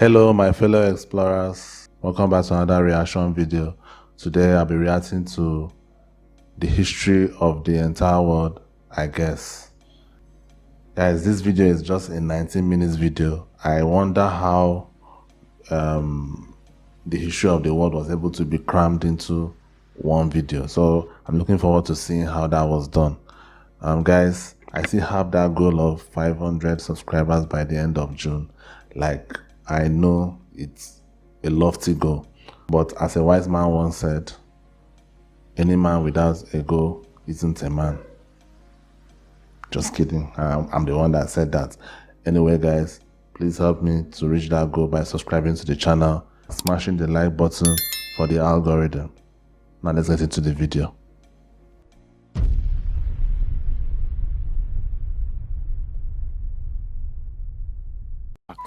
Hello my fellow explorers, welcome back to another reaction video. Today I'll be reacting to the history of the entire world, I guess. Guys, this video is just a 19 minutes video. I wonder how the history of the world was able to be crammed into one video. So I'm looking forward to seeing how that was done. Guys, I still have that goal of 500 subscribers by the end of June. Like, I know it's a lofty goal, but as a wise man once said, any man without a goal isn't a man. Just kidding. I'm the one that said that. Anyway, guys, please help me to reach that goal by subscribing to the channel, smashing the like button for the algorithm. Now let's get into the video.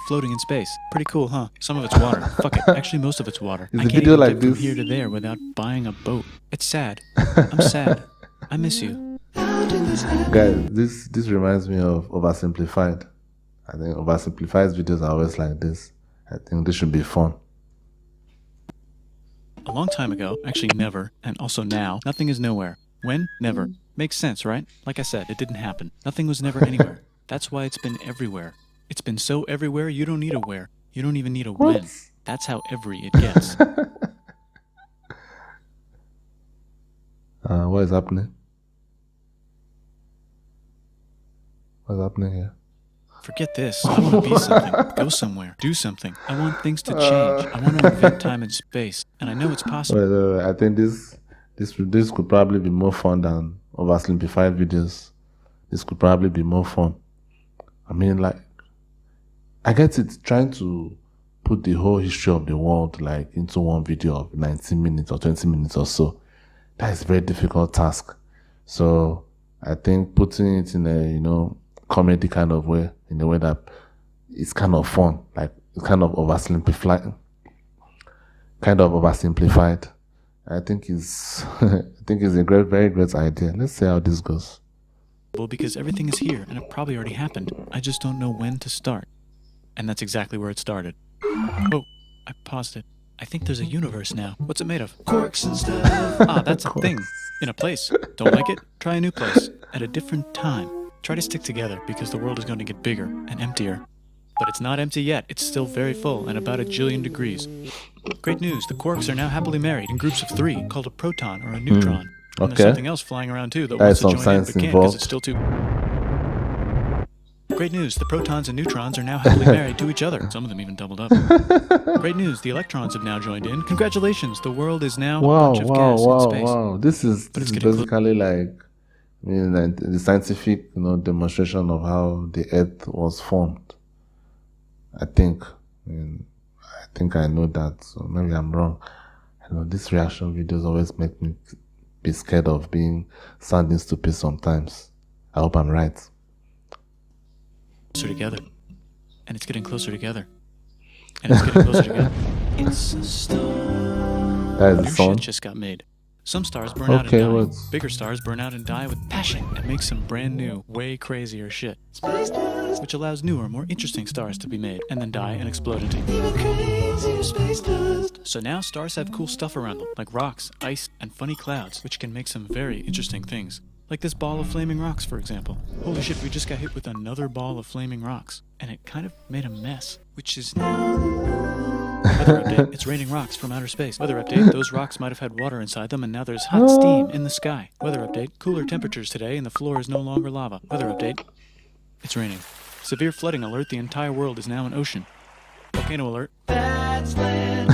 Floating in space. Pretty cool, huh? Some of it's water. Fuck it. Actually, most of it's water. Is I the can't video even like get from this? here to there without buying a boat. It's sad. I'm sad. I miss you. Guys, this reminds me of Oversimplified. I think Oversimplified's videos are always like this. I think this should be fun. A long time ago, actually never, and also now, nothing is nowhere. When? Never. Makes sense, right? Like I said, it didn't happen. Nothing was never anywhere. That's why it's been everywhere. It's been so everywhere, you don't need a where. You don't even need a when. That's how every it gets. What is happening? What's happening here? Forget this. I want to be something. Go somewhere. Do something. I want things to change. I want to invent time and space. And I know it's possible. Wait, I think this could probably be more fun than Oversimplified videos. This could probably be more fun. I mean, like, I get it, trying to put the whole history of the world like into one video of 19 minutes or 20 minutes or so. That is a very difficult task. So I think putting it in a, comedy kind of way, in a way that it's kind of fun, like it's kind of oversimplified. I think is a very great idea. Let's see how this goes. Because everything is here and it probably already happened. I just don't know when to start. And that's exactly where it started. Oh, I paused it. I think there's a universe now. What's it made of? Corks and stuff. Ah, that's a thing. In a place. Don't like it? Try a new place. At a different time. Try to stick together because the world is going to get bigger and emptier. But it's not empty yet. It's still very full and about 1 jillion degrees. Great news. The quarks are now happily married in groups of 3 called a proton or a neutron. And there's something else flying around too that wants to join in but can't because it's still too... Great news, the protons and neutrons are now happily married to each other. Some of them even doubled up. Great news, the electrons have now joined in. Congratulations, the world is now a bunch of gas in space. Wow. This is basically like, the scientific demonstration of how the Earth was formed. I think I know that, so maybe I'm wrong. These reaction videos always make me be scared of sounding stupid sometimes. I hope I'm right. Closer together, and it's getting closer together, and it's getting closer together. It's a star. That is the New song. shit just got made. Some stars burn out and die. What? Bigger stars burn out and die with passion and make some brand new, way crazier shit. Space dust, which allows newer, more interesting stars to be made and then die and explode into even crazier space dust. So now stars have cool stuff around them, like rocks, ice, and funny clouds, which can make some very interesting things. Like this ball of flaming rocks, for example. Holy shit, we just got hit with another ball of flaming rocks. And it kind of made a mess, which is now... Weather update, it's raining rocks from outer space. Weather update, those rocks might have had water inside them and now there's hot steam in the sky. Weather update, cooler temperatures today and the floor is no longer lava. Weather update, it's raining. Severe flooding alert, the entire world is now an ocean. Volcano alert. That's land.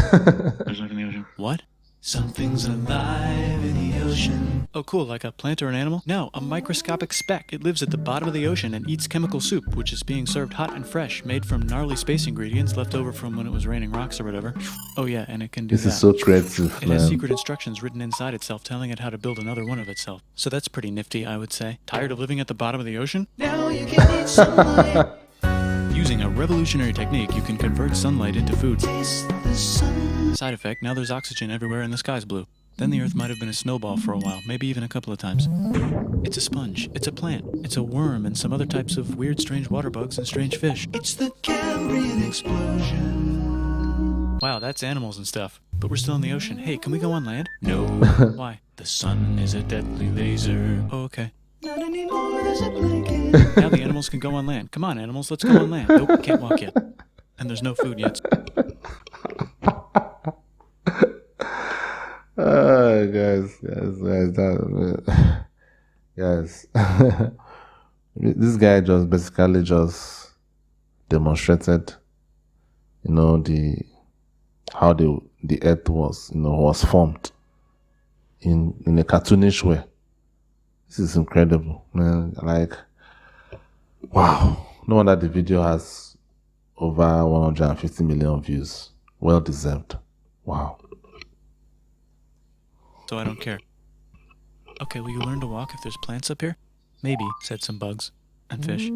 There's life in the ocean. What? Something's alive in the ocean. Oh cool, like a plant or an animal? No, a microscopic speck. It lives at the bottom of the ocean and eats chemical soup, which is being served hot and fresh, made from gnarly space ingredients left over from when it was raining rocks or whatever. Oh yeah, and it can do that. This is so creative, It has secret instructions written inside itself telling it how to build another one of itself. So that's pretty nifty, I would say. Tired of living at the bottom of the ocean? Now you can eat sunlight. Using a revolutionary technique, you can convert sunlight into food. Taste the sun. Side effect, now there's oxygen everywhere and the sky's blue. Then the Earth might have been a snowball for a while, maybe even a couple of times. It's a sponge, it's a plant, it's a worm and some other types of weird strange water bugs and strange fish. It's the Cambrian explosion. Wow, that's animals and stuff. But we're still in the ocean. Hey, can we go on land? No. Why? The sun is a deadly laser. Oh, okay. Not anymore, there's a blanket. Now the animals can go on land. Come on, animals, let's go on land. Nope, can't walk yet. And there's no food yet. Guys. This guy just basically just demonstrated, how the earth was formed in a cartoonish way. This is incredible, man. Like, wow. No wonder the video has over 150 million views. Well deserved. Wow. So I don't care. Okay, will you learn to walk if there's plants up here? Maybe, said some bugs. And fish.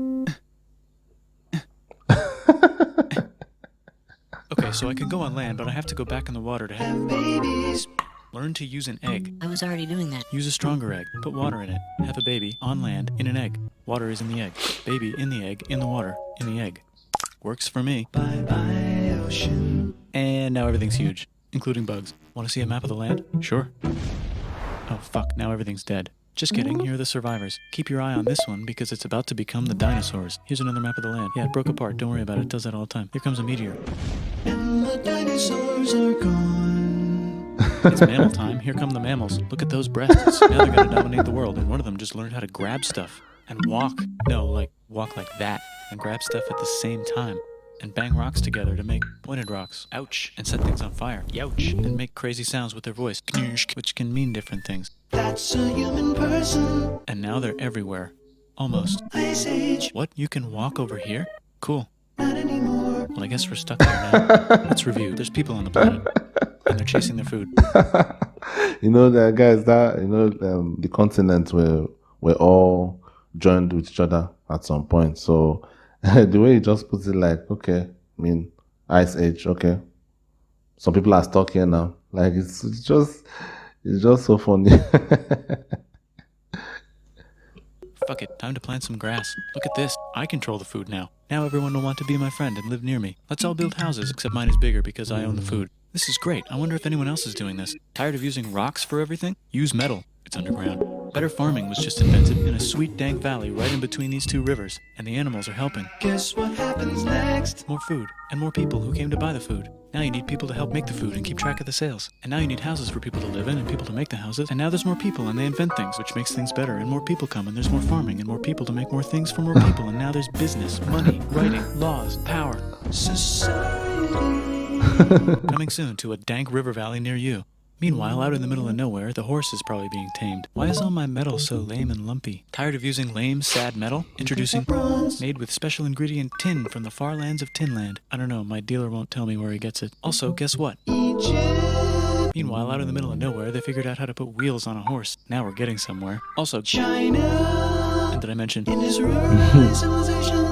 Okay, so I can go on land, but I have to go back in the water to have babies. Learn to use an egg. I was already doing that. Use a stronger egg. Put water in it. Have a baby on land in an egg. Water is in the egg. Baby in the egg, in the water, in the egg. Works for me. Bye-bye, ocean. And now everything's huge, including bugs. Want to see a map of the land? Sure. Oh, fuck, now everything's dead. Just kidding, here are the survivors. Keep your eye on this one because it's about to become the dinosaurs. Here's another map of the land. Yeah, it broke apart, don't worry about it, it does that all the time. Here comes a meteor. And the dinosaurs are gone. It's mammal time, here come the mammals. Look at those breasts, now they're gonna dominate the world, and one of them just learned how to grab stuff. And walk. No, like, walk like that. And grab stuff at the same time. And bang rocks together to make pointed rocks. Ouch. And set things on fire. Youch. And make crazy sounds with their voice. Which can mean different things. That's a human person. And now they're everywhere. Almost. Ice Age. What? You can walk over here? Cool. Not anymore. Well, I guess we're stuck there now. Let's review. There's people on the planet. And they're chasing their food. The continents were all joined with each other at some point. So the way he just puts it, like, okay, I mean, Ice Age, okay. Some people are stuck here now. Like, it's just so funny. Fuck it, time to plant some grass. Look at this, I control the food now. Now everyone will want to be my friend and live near me. Let's all build houses, except mine is bigger because I own the food. This is great, I wonder if anyone else is doing this. Tired of using rocks for everything? Use metal. It's underground. Better farming was just invented in a sweet dank valley right in between these two rivers, and the animals are helping. Guess what happens next? More food, and more people who came to buy the food. Now you need people to help make the food and keep track of the sales. And now you need houses for people to live in and people to make the houses. And now there's more people and they invent things, which makes things better. And more people come and there's more farming and more people to make more things for more people. And now there's business, money, writing, laws, power, society. Coming soon to a dank river valley near you. Meanwhile, out in the middle of nowhere, the horse is probably being tamed. Why is all my metal so lame and lumpy? Tired of using lame, sad metal? Introducing bronze, made with special ingredient tin from the far lands of Tinland. I don't know, my dealer won't tell me where he gets it. Also, guess what? Egypt. Meanwhile, out in the middle of nowhere, they figured out how to put wheels on a horse. Now we're getting somewhere. Also, China. And did I mention industrialization?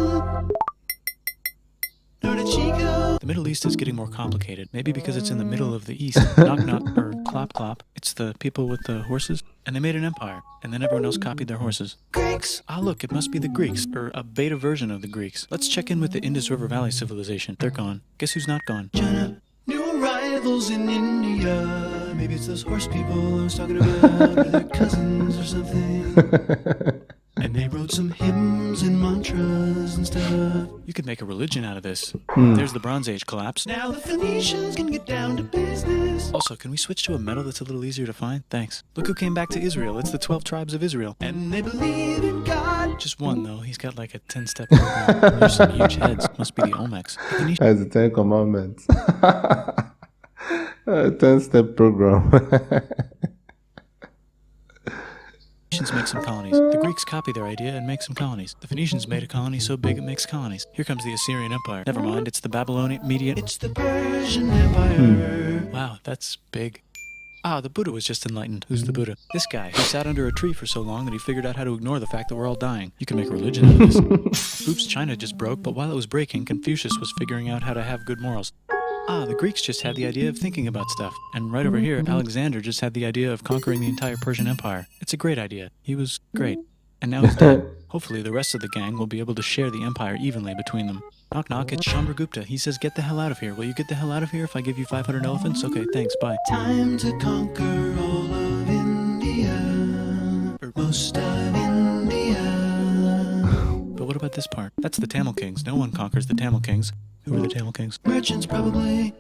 The Middle East is getting more complicated, maybe because it's in the middle of the East. Knock knock, or clop clop. It's the people with the horses. And they made an empire, and then everyone else copied their horses. Greeks! Ah look, it must be the Greeks, or a beta version of the Greeks. Let's check in with the Indus River Valley civilization. They're gone. Guess who's not gone? China. New arrivals in India. Maybe it's those horse people I was talking about, or their cousins or something. And they wrote some hymns and mantras and stuff. You could make a religion out of this. There's the Bronze Age collapse. Now the Phoenicians can get down to business. Also, can we switch to a metal that's a little easier to find? Thanks. Look who came back to Israel. It's the 12 tribes of Israel. And they believe in God. Just one, though. He's got like a 10-step program. There's some huge heads. Must be the Olmecs. That's the 10 Commandments. A 10-step program. Phoenicians make some colonies. The Greeks copy their idea and make some colonies. The Phoenicians made a colony so big it makes colonies. Here comes the Assyrian Empire. Never mind, it's the Babylonian Median. It's the Persian Empire. Wow, that's big. Ah, the Buddha was just enlightened. Who's the Buddha? This guy, who sat under a tree for so long that he figured out how to ignore the fact that we're all dying. You can make a religion out of this. Oops, China just broke, but while it was breaking, Confucius was figuring out how to have good morals. Ah, the Greeks just had the idea of thinking about stuff. And right over here, Alexander just had the idea of conquering the entire Persian Empire. It's a great idea. He was great. And now he's dead. Hopefully the rest of the gang will be able to share the empire evenly between them. Knock knock, it's Chandragupta. He says get the hell out of here. Will you get the hell out of here if I give you 500 elephants? Okay, thanks, bye. Time to conquer all of India, or most of India. But what about this part? That's the Tamil Kings. No one conquers the Tamil Kings. Who are the Tamil Kings? Merchants, probably.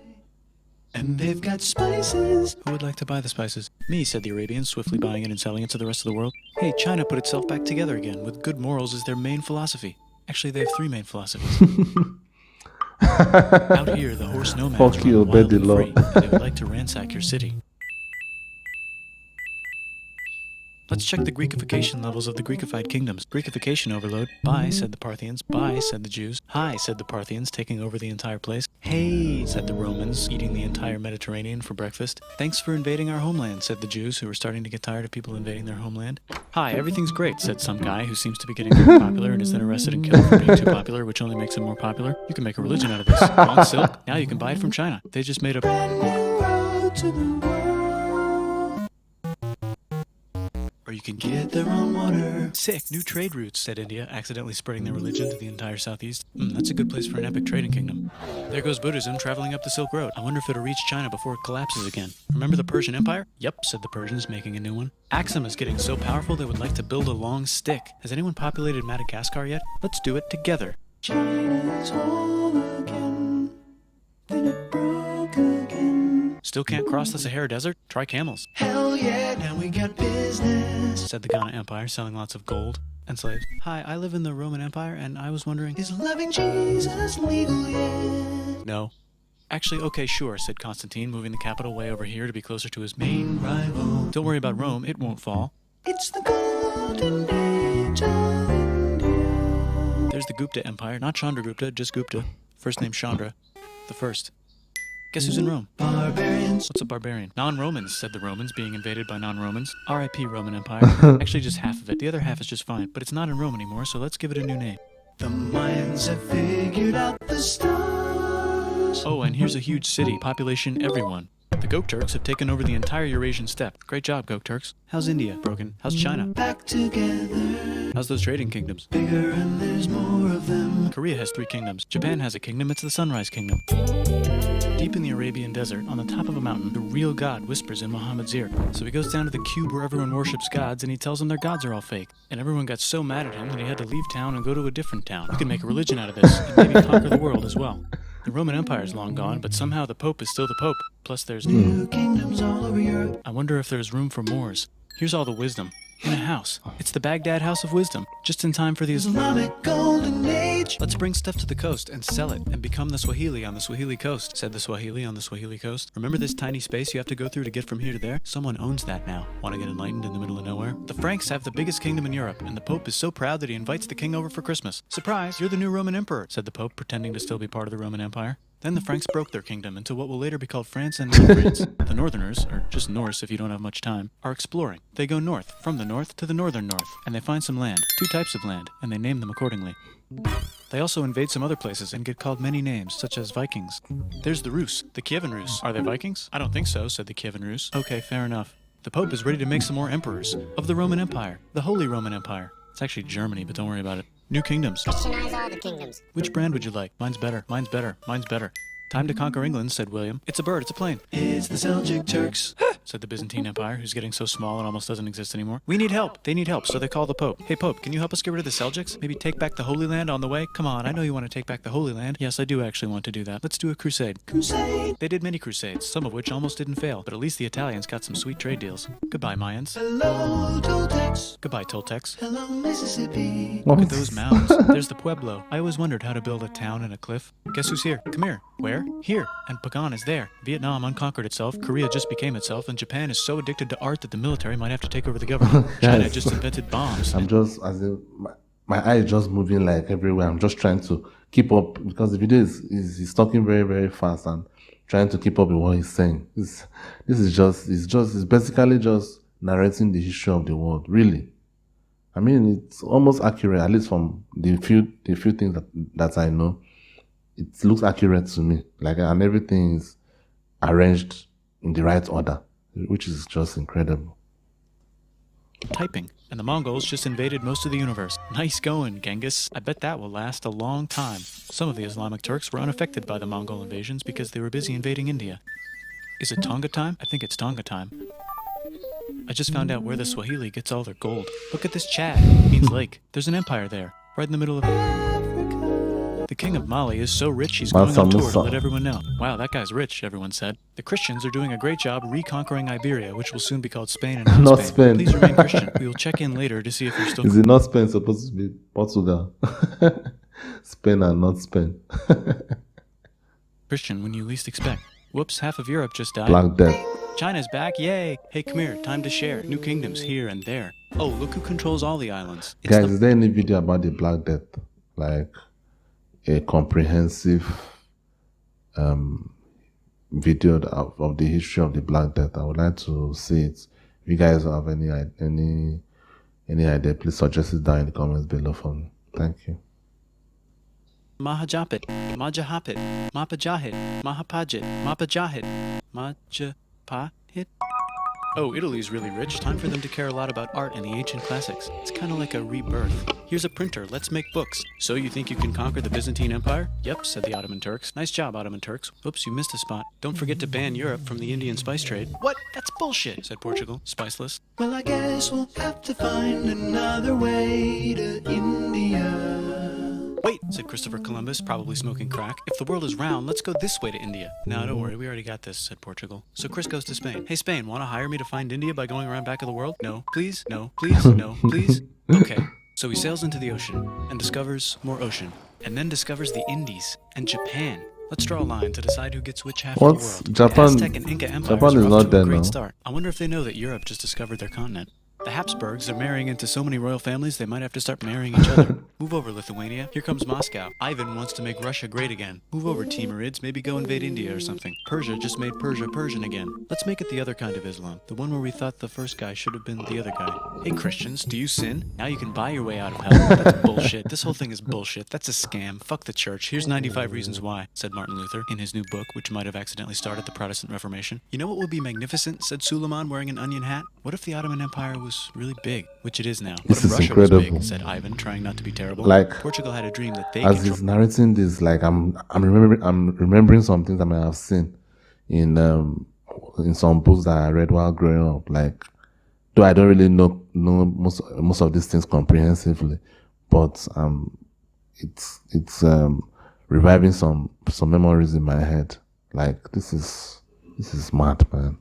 And they've got spices. Who would like to buy the spices? Me, said the Arabians, swiftly buying it and selling it to the rest of the world. Hey, China put itself back together again, with good morals as their main philosophy. Actually, they have 3 main philosophies. Out here, the horse nomads Fuck you, run wild obey the and law. free, and they would like to ransack your city. Let's check the Greekification levels of the Greekified kingdoms. Greekification overload. Bye, said the Parthians. Bye, said the Jews. Hi, said the Parthians, taking over the entire place. Hey, said the Romans, eating the entire Mediterranean for breakfast. Thanks for invading our homeland, said the Jews, who were starting to get tired of people invading their homeland. Hi, everything's great, said some guy who seems to be getting very popular and is then arrested and killed for being too popular, which only makes him more popular. You can make a religion out of this. Want silk? Now you can buy it from China. They just made a brand new road to the world. Or you can get their own water. Sick, new trade routes, said India, accidentally spreading their religion to the entire southeast. That's a good place for an epic trading kingdom. There goes Buddhism traveling up the Silk Road. I wonder if it'll reach China before it collapses again. Remember the Persian Empire? Yep, said the Persians, making a new one. Axum is getting so powerful they would like to build a long stick. Has anyone populated Madagascar yet? Let's do it together. China's whole again. Then it broke again. Still can't cross the Sahara Desert? Try camels. Hell yeah, now we got business, said the Ghana Empire, selling lots of gold and slaves. Hi, I live in the Roman Empire, and I was wondering, is loving Jesus legal yet? No. Actually, okay, sure, said Constantine, moving the capital way over here to be closer to his main rival. Don't worry about Rome, it won't fall. It's the golden age of India. There's the Gupta Empire, not Chandragupta, just Gupta. First name Chandra, the first. Guess who's in Rome? Barbarians. What's a barbarian? Non-Romans, said the Romans, being invaded by non-Romans. R.I.P. Roman Empire. Actually, just half of it. The other half is just fine, but it's not in Rome anymore, so let's give it a new name. The Mayans have figured out the stars. Oh, and here's a huge city. Population, everyone. The Gokturks have taken over the entire Eurasian steppe. Great job, Gokturks. How's India? Broken. How's China? Back together. How's those trading kingdoms? Bigger and there's more of them. Korea has 3 kingdoms. Japan has a kingdom. It's the Sunrise Kingdom. Deep in the Arabian desert, on the top of a mountain, the real God whispers in Muhammad's ear. So he goes down to the cube where everyone worships gods, and he tells them their gods are all fake. And everyone got so mad at him that he had to leave town and go to a different town. You can make a religion out of this, and maybe conquer the world as well. The Roman Empire is long gone, but somehow the Pope is still the Pope. Plus there's new kingdoms all over Europe. I wonder if there's room for Moors. Here's all the wisdom. In a house. It's the Baghdad House of Wisdom. Just in time for the Islamic Golden Age. Let's bring stuff to the coast and sell it and become the Swahili on the Swahili coast, said the Swahili on the Swahili coast. Remember this tiny space you have to go through to get from here to there? Someone owns that now. Want to get enlightened in the middle of nowhere? The Franks have the biggest kingdom in Europe, and the Pope is so proud that he invites the king over for Christmas. Surprise, you're the new Roman emperor, said the Pope, pretending to still be part of the Roman Empire. Then the Franks broke their kingdom into what will later be called France and France. The Northerners, or just Norse if you don't have much time, are exploring. They go north, from the north to the northern north, and they find some land, 2 types of land, and they name them accordingly. They also invade some other places and get called many names, such as Vikings. There's the Rus, the Kievan Rus. Are they Vikings? I don't think so, said the Kievan Rus. Okay, fair enough. The Pope is ready to make some more emperors of the Roman Empire, the Holy Roman Empire. It's actually Germany, but don't worry about it. New kingdoms. Christianize all the kingdoms. Which brand would you like? Mine's better. Mine's better. Mine's better. Time to conquer England, said William. It's a bird, it's a plane. It's the Seljuk Turks, said the Byzantine Empire, who's getting so small it almost doesn't exist anymore. We need help. They need help, so they call the Pope. Hey, Pope, can you help us get rid of the Seljuks? Maybe take back the Holy Land on the way? Come on, I know you want to take back the Holy Land. Yes, I do actually want to do that. Let's do a crusade. Crusade! They did many crusades, some of which almost didn't fail, but at least the Italians got some sweet trade deals. Goodbye, Mayans. Hello, Toltecs. Goodbye, Toltecs. Hello, Mississippi. Look at those mounds. There's the Pueblo. I always wondered how to build a town in a cliff. Guess who's here? Come here. Where? Here. And Pagan is there. Vietnam unconquered itself, Korea just became itself, and Japan is so addicted to art that the military might have to take over the government. China just invented bombs. I'm just, as in, my eye is just moving like everywhere. I'm just trying to keep up because the video is talking very, very fast and trying to keep up with what he's saying. This is basically just narrating the history of the world, really. I mean, it's almost accurate, at least from the few things that I know. It looks accurate to me, and everything is arranged in the right order, which is just incredible. typing, and the Mongols just invaded most of the universe. Nice going, Genghis. I bet that will last a long time. Some of the Islamic Turks were unaffected by the Mongol invasions because they were busy invading India. Is it Tonga time? I think it's Tonga time. I just found out where the Swahili gets all their gold. Look at this Chad. It means lake. There's an empire there, right in the middle of Africa. The king of Mali is so rich he's going on tour to let everyone know. Wow, that guy's rich, everyone said. The Christians are doing a great job reconquering Iberia, which will soon be called Spain and not, Not Spain. Spain. Please remain Christian. We will check in later to see if you're still... Is it not Spain supposed to be Portugal? Spain and not Spain. Christian when you least expect. Whoops, half of Europe just died. Black Death. China's back, yay! Hey, come here, time to share. New kingdoms here and there. Oh, look who controls all the islands. It's Guys, is there any video about the Black Death? Like a comprehensive video of the history of the Black Death. I would like to see it. If you guys have any idea, please suggest it down in the comments below for me. Thank you. Mahajapit, Majahapit, Mapajahit, Mahapajit, Mapajahit, Majapahit. Oh, Italy's really rich. Time for them to care a lot about art and the ancient classics. It's kind of like a rebirth. Here's a printer. Let's make books. So you think you can conquer the Byzantine Empire? Yep, said the Ottoman Turks. Nice job, Ottoman Turks. Oops, you missed a spot. Don't forget to ban Europe from the Indian spice trade. What? That's bullshit, said Portugal, spiceless. Well, I guess we'll have to find another way to India. Wait, said Christopher Columbus, probably smoking crack. If the world is round, let's go this way to India. No, don't worry, we already got this, said Portugal. So Chris goes to Spain. Hey, Spain, want to hire me to find India by going around back of the world? No, please, no, please, no, please. Okay. So he sails into the ocean and discovers more ocean, and then discovers the Indies and Japan. Let's draw a line to decide who gets which half of the world. Japan? The Aztec and Inca empires Japan is are not off to there a great now. start. I wonder if they know that Europe just discovered their continent. The Habsburgs are marrying into so many royal families they might have to start marrying each other. Move over, Lithuania. Here comes Moscow. Ivan wants to make Russia great again. Move over, Timurids. Maybe go invade India or something. Persia just made Persia Persian again. Let's make it the other kind of Islam. The one where we thought the first guy should have been the other guy. Hey, Christians, do you sin? Now you can buy your way out of hell. That's bullshit. This whole thing is bullshit. That's a scam. Fuck the church. Here's 95 reasons why, said Martin Luther in his new book, which might have accidentally started the Protestant Reformation. You know what would be magnificent, said Suleiman wearing an onion hat? What if the Ottoman Empire was really big? Which it is now. What This if is Russia was incredible. big, said Ivan, trying not to be terrible. Like, Portugal had a dream that they as control. he's narrating this, like I'm remembering some things I may have seen in some books that I read while growing up. Like, though I don't really know most of these things comprehensively, but it's reviving some memories in my head. Like, this is mad, man.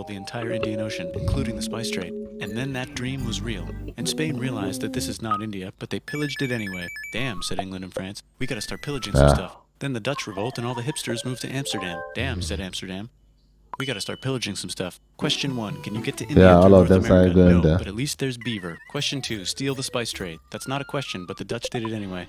The entire Indian Ocean, including the spice trade. And then that dream was real. And Spain realized that this is not India, but they pillaged it anyway. Damn, said England and France. We gotta start pillaging some stuff. Then the Dutch revolt and all the hipsters moved to Amsterdam. Damn, said Amsterdam. We gotta start pillaging some stuff. Question 1, can you get to India Yeah, through all of North them started America? going No, there. but at least there's beaver. Question 2, steal the spice trade. That's not a question, but the Dutch did it anyway.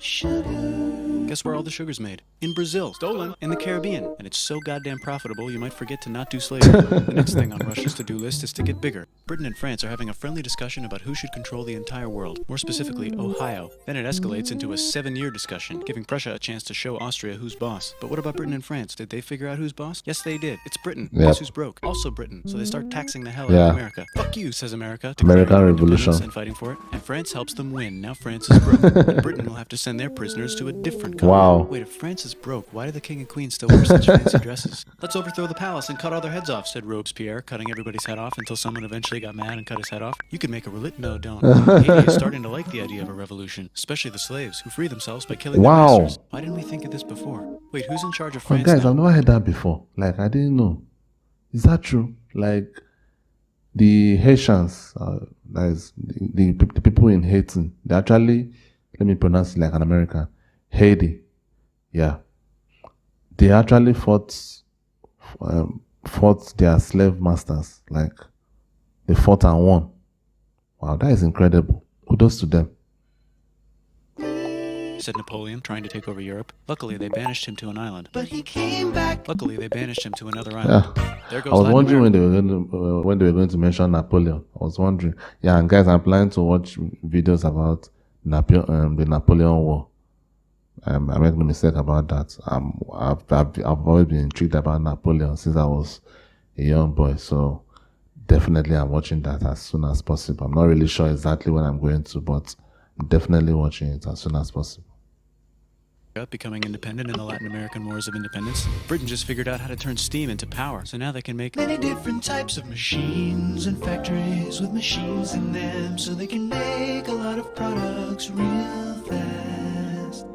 Guess where all the sugar's made? In Brazil. Stolen. In the Caribbean. And it's so goddamn profitable you might forget to not do slavery. The next thing on Russia's to-do list is to get bigger. Britain and France are having a friendly discussion about who should control the entire world, more specifically Ohio. Then it escalates into a 7-year discussion, giving Prussia a chance to show Austria who's boss. But what about Britain and France? Did they figure out who's boss? Yes, they did. It's Britain. Yep. Guess who's broke? Also Britain. So they start taxing the hell out Yeah. of America. Fuck you, says America. American declaring independence Revolution. and fighting for it. And France helps them win. Now France is broke. And Britain will have to send their prisoners to a different country. Wow. Wait, if France is broke, why do the king and queen still wear such fancy dresses? Let's overthrow the palace and cut all their heads off, said Robespierre, cutting everybody's head off until someone eventually got mad and cut his head off. You could make a No, don't. Haiti is starting to like the idea of a revolution, especially the slaves who free themselves by killing Wow. their masters. Why didn't we think of this before? Wait, who's in charge of But France guys, now? I've never heard that before. Like, I didn't know. Is that true? Like, the Haitians, that is the people in Haiti, they actually, let me pronounce it like an American, Haiti. Yeah, they actually fought their slave masters. Like, they fought and won. Wow, that is incredible. Kudos to them. Said Napoleon, trying to take over Europe. Luckily, they banished him to an island. But he came back. Luckily, they banished him to another island. Yeah. There goes I was Latin wondering America. when they were going to mention Napoleon. I was wondering. Yeah, and guys, I'm planning to watch videos about the Napoleon War. I made no mistake about that. I've always been intrigued about Napoleon since I was a young boy. So definitely am watching that as soon as possible. I'm not really sure exactly when I'm going to, but I'm definitely watching it as soon as possible. Becoming independent in the Latin American Wars of Independence, Britain just figured out how to turn steam into power. So now they can make many different types of machines and factories with machines in them, so they can make a lot of products real fast.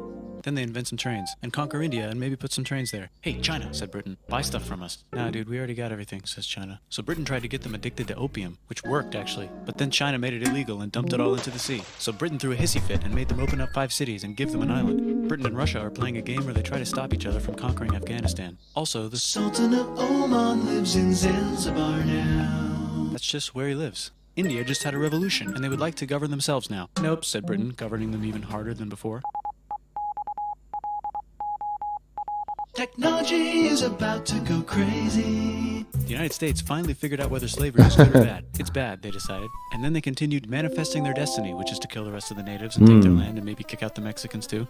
Then they invent some trains and conquer India and maybe put some trains there. Hey, China, said Britain, buy stuff from us. Nah, dude, we already got everything, says China. So Britain tried to get them addicted to opium, which worked actually. But then China made it illegal and dumped it all into the sea. So Britain threw a hissy fit and made them open up 5 cities and give them an island. Britain and Russia are playing a game where they try to stop each other from conquering Afghanistan. Also, the Sultan of Oman lives in Zanzibar now. That's just where he lives. India just had a revolution, and they would like to govern themselves now. Nope, said Britain, governing them even harder than before. Technology is about to go crazy. The United States finally figured out whether slavery is good or bad. It's bad, they decided. And then they continued manifesting their destiny, which is to kill the rest of the natives and take their land and maybe kick out the Mexicans too.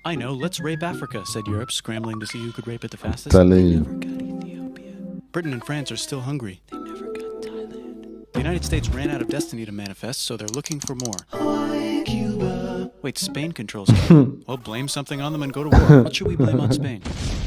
I know, let's rape Africa, said Europe, scrambling to see who could rape it the fastest. They never got Ethiopia. Britain and France are still hungry. They never got Thailand. The United States ran out of destiny to manifest, so they're looking for more. Hawaii, Cuba. Wait, Spain controls Cuba. Well, blame something on them and go to war. What should we blame on Spain?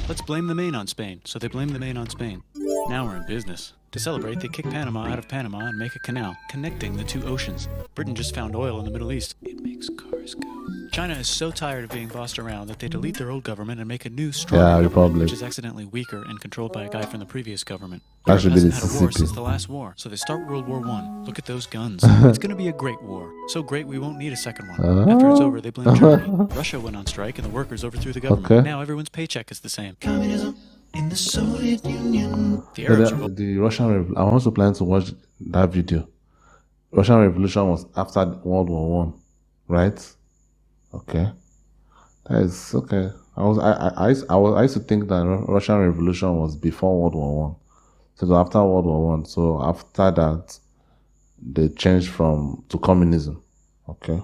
Let's blame the Maine on Spain. So they blame the Maine on Spain. Now we're in business. To celebrate, they kick Panama out of Panama and make a canal, connecting the 2 oceans. Britain just found oil in the Middle East. It makes cars go. China is so tired of being bossed around that they delete their old government and make a new, stronger government, which is accidentally weaker and controlled by a guy from the previous government. That should be the hasn't had a war since the last war, so they start World War I. Look at those guns. It's going to be a great war. So great we won't need a second one. After it's over, they blame Germany. Russia went on strike and the workers overthrew the government. Okay. Now everyone's paycheck is the same. Communism in the Soviet Union. The Arabs the Russian Revolution. I also plan to watch that video. Russian Revolution was after World War One, right? Okay, that is okay. I used to think that Russian Revolution was before World War One, so it was after World War One. So after that, they changed to communism. Okay.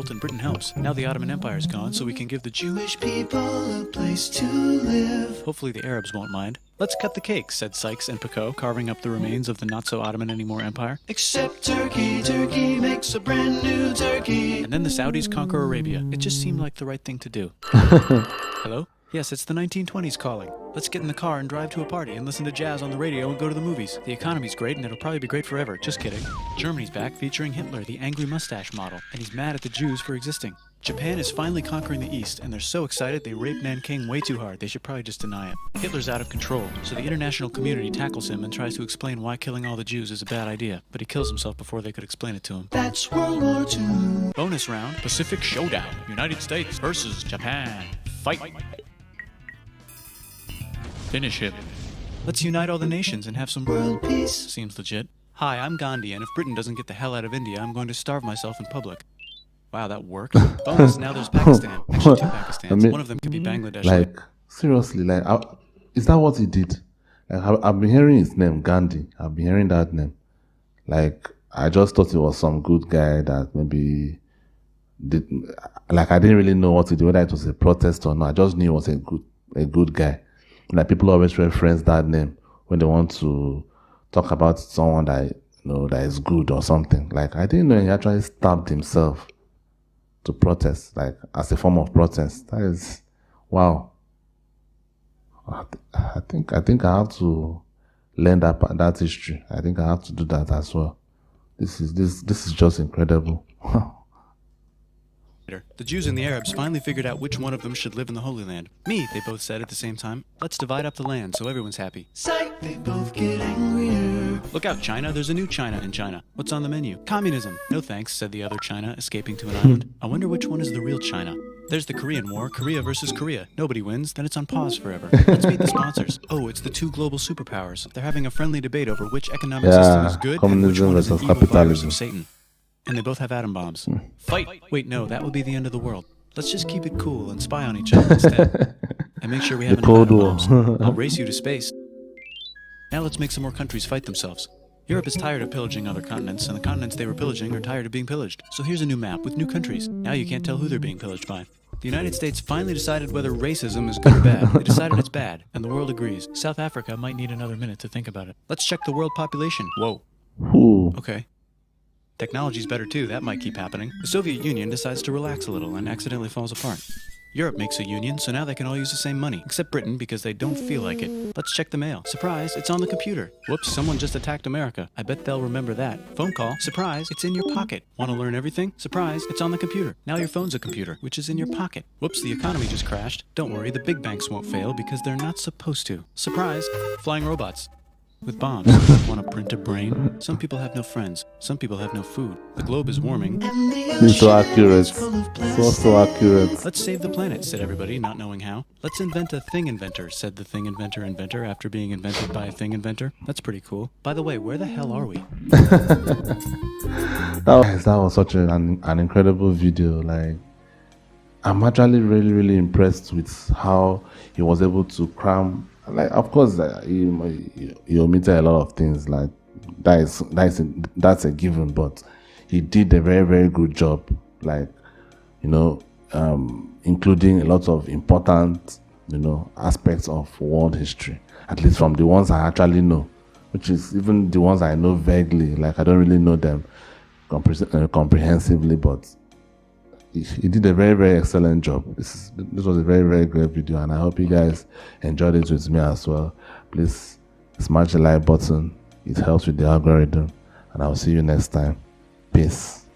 and Britain helps. Now the Ottoman Empire's gone, so we can give the Jewish people a place to live. Hopefully the Arabs won't mind. Let's cut the cake, said Sykes and Picot, carving up the remains of the not-so-Ottoman-anymore empire. Except Turkey, Turkey makes a brand new Turkey. And then the Saudis conquer Arabia. It just seemed like the right thing to do. Hello? Yes, it's the 1920s calling. Let's get in the car and drive to a party and listen to jazz on the radio and go to the movies. The economy's great and it'll probably be great forever. Just kidding. Germany's back featuring Hitler, the angry mustache model, and he's mad at the Jews for existing. Japan is finally conquering the East, and they're so excited they raped Nanking way too hard. They should probably just deny it. Hitler's out of control, so the international community tackles him and tries to explain why killing all the Jews is a bad idea, but he kills himself before they could explain it to him. That's World War II. Bonus round, Pacific Showdown. United States versus Japan. Fight. Finish him. Let's unite all the nations and have some world peace. Seems legit. Hi, I'm Gandhi, and if Britain doesn't get the hell out of India, I'm going to starve myself in public. Wow, that worked. Bonus, now there's Pakistan. Actually, 2 Pakistans. I mean, one of them could be Bangladesh. Like, seriously, like, is that what he did? Like, I've been hearing his name, Gandhi. I've been hearing that name. Like, I just thought he was some good guy that maybe did. Like, I didn't really know what to do, whether it was a protest or not. I just knew he was a good guy. Like, people always reference that name when they want to talk about someone that, you know, that is good or something. Like, I didn't know he actually stabbed himself to protest, like, as a form of protest. That is, wow. I think I have to learn that history. I think I have to do that as well. This is just incredible. The Jews and the Arabs finally figured out which one of them should live in the Holy Land. Me, they both said at the same time. Let's divide up the land so everyone's happy. Psych, they both get angrier. Look out, China, there's a new China in China. What's on the menu? Communism. No thanks, said the other China, escaping to an island. I wonder which one is the real China. There's the Korean War, Korea versus Korea. Nobody wins, then it's on pause forever. Let's meet the sponsors. Oh, it's the 2 global superpowers. They're having a friendly debate over which economic system is good and which one is an evil virus of Satan. And they both have atom bombs. Fight! Wait, no, that would be the end of the world. Let's just keep it cool and spy on each other instead. And make sure we have enough atom bombs. I'll race you to space. Now let's make some more countries fight themselves. Europe is tired of pillaging other continents, and the continents they were pillaging are tired of being pillaged. So here's a new map with new countries. Now you can't tell who they're being pillaged by. The United States finally decided whether racism is good or bad. They decided it's bad, and the world agrees. South Africa might need another minute to think about it. Let's check the world population. Whoa. Ooh. Okay. Technology's better too, that might keep happening. The Soviet Union decides to relax a little and accidentally falls apart. Europe makes a union, so now they can all use the same money, except Britain because they don't feel like it. Let's check the mail. Surprise, it's on the computer. Whoops, someone just attacked America. I bet they'll remember that. Phone call. Surprise, it's in your pocket. Want to learn everything? Surprise, it's on the computer. Now your phone's a computer, which is in your pocket. Whoops, the economy just crashed. Don't worry, the big banks won't fail because they're not supposed to. Surprise, flying robots. With bombs. Want to print a brain? Some people have no friends. Some people have no food. The globe is warming. It's so accurate. So accurate. Let's save the planet, said everybody, not knowing how. Let's invent a thing inventor, said the thing inventor after being invented by a thing inventor. That's pretty cool. By the way, where the hell are we? That was such an incredible video. Like, I'm actually really impressed with how he was able to cram. Like, of course, he omitted a lot of things. Like, that's a given. But he did a very good job. Like, including a lot of important, aspects of world history. At least from the ones I actually know, which is even the ones I know vaguely. Like, I don't really know them comprehensively, but he did a very excellent job. This was a very great video, and I hope you guys enjoyed it with me as well. Please smash the like button. It helps with the algorithm, and I'll see you next time. Peace.